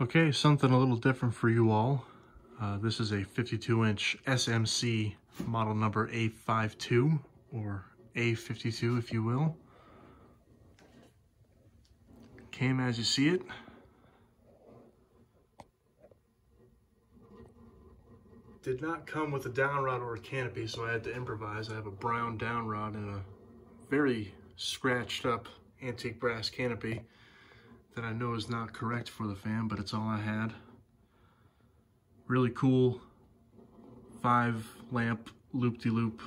Okay, something a little different for you all. This is a 52-inch SMC model number A52, or A52 if you will. Came as you see it. Did not come with a down rod or a canopy, so I had to improvise. I have a brown down rod and a very scratched up antique brass canopy that I know is not correct for the fan, but it's all I had. Really cool 5-lamp loop-de-loop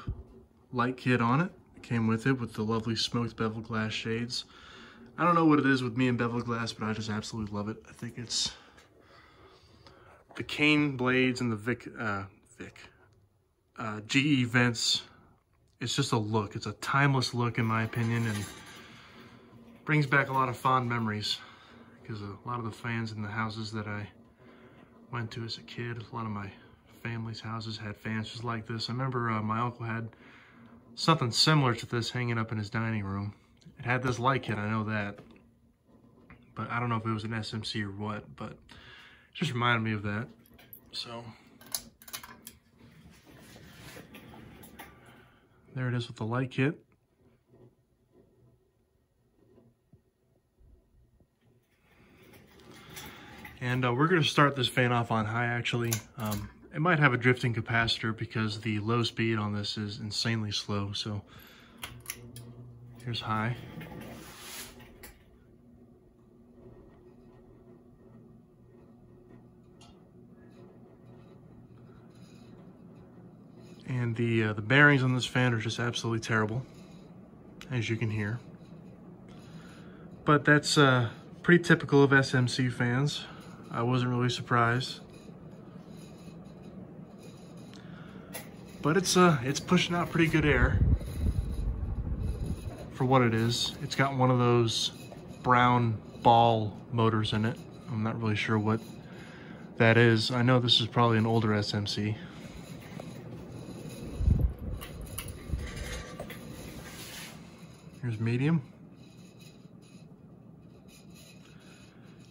light kit on it. It came with it with the lovely smoked bevel glass shades. I don't know what it is with me and bevel glass, but I just absolutely love it. I think it's the cane blades and the GE vents. It's just a look. It's a timeless look in my opinion, and brings back a lot of fond memories, because a lot of the fans in the houses that I went to as a kid, a lot of my family's houses had fans just like this. I remember my uncle had something similar to this hanging up in his dining room. It had this light kit, I know that, but I don't know if it was an SMC or what, but it just reminded me of that. So there it is with the light kit. And we're going to start this fan off on high, actually. It might have a drifting capacitor because the low speed on this is insanely slow. So here's high. And the bearings on this fan are just absolutely terrible, as you can hear. But that's pretty typical of SMC fans. I wasn't really surprised. But it's pushing out pretty good air for what it is. It's got one of those brown ball motors in it. I'm not really sure what that is. I know this is probably an older SMC. Here's medium.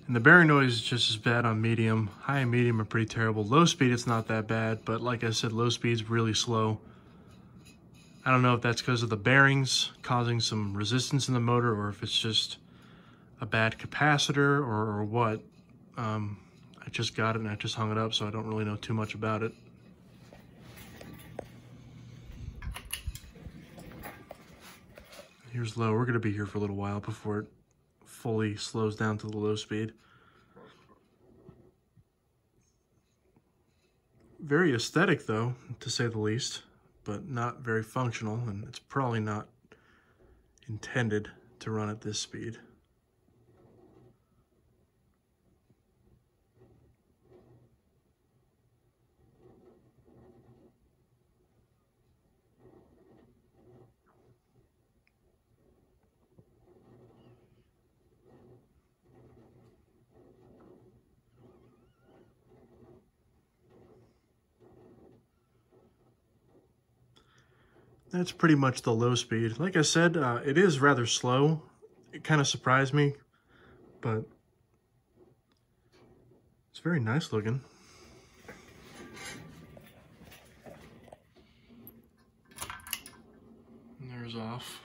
And the bearing noise is just as bad on medium. High and medium are pretty terrible. Low speed, it's not that bad, but like I said, low speed's really slow. I don't know if that's because of the bearings causing some resistance in the motor, or if it's just a bad capacitor or what. I just got it and I just hung it up, so I don't really know too much about it. Here's low. We're gonna be here for a little while before it fully slows down to the low speed. Very aesthetic though, to say the least, but not very functional, and it's probably not intended to run at this speed. That's pretty much the low speed. Like I said, it is rather slow. It kind of surprised me, but it's very nice looking. And there's off.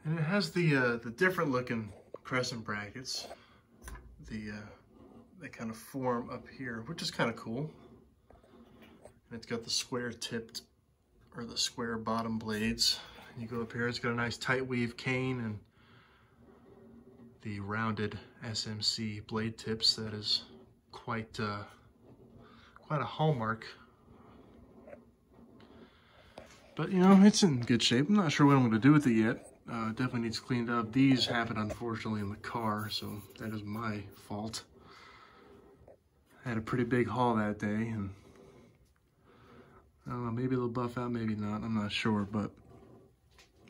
And it has the different looking crescent brackets. They kind of form up here, which is kind of cool. And it's got the square tipped, or the square bottom blades. And you go up here, it's got a nice tight weave cane and the rounded SMC blade tips. That is quite a hallmark. But you know, it's in good shape. I'm not sure what I'm gonna do with it yet. Definitely needs cleaned up. These happened unfortunately in the car, so that is my fault. I had a pretty big haul that day, and I don't know, maybe they'll buff out, maybe not. I'm not sure, but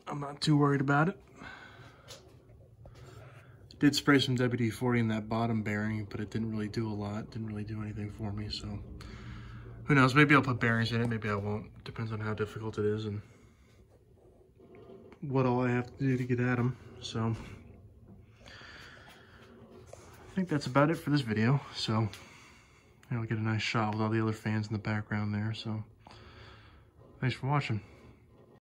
I'm not too worried about it. Did spray some WD-40 in that bottom bearing, but it didn't really do a lot. Didn't really do anything for me, so who knows? Maybe I'll put bearings in it, maybe I won't. Depends on how difficult it is and what all I have to do to get at them. So think that's about it for this video. So I'll get a nice shot with all the other fans in the background there. So thanks for watching.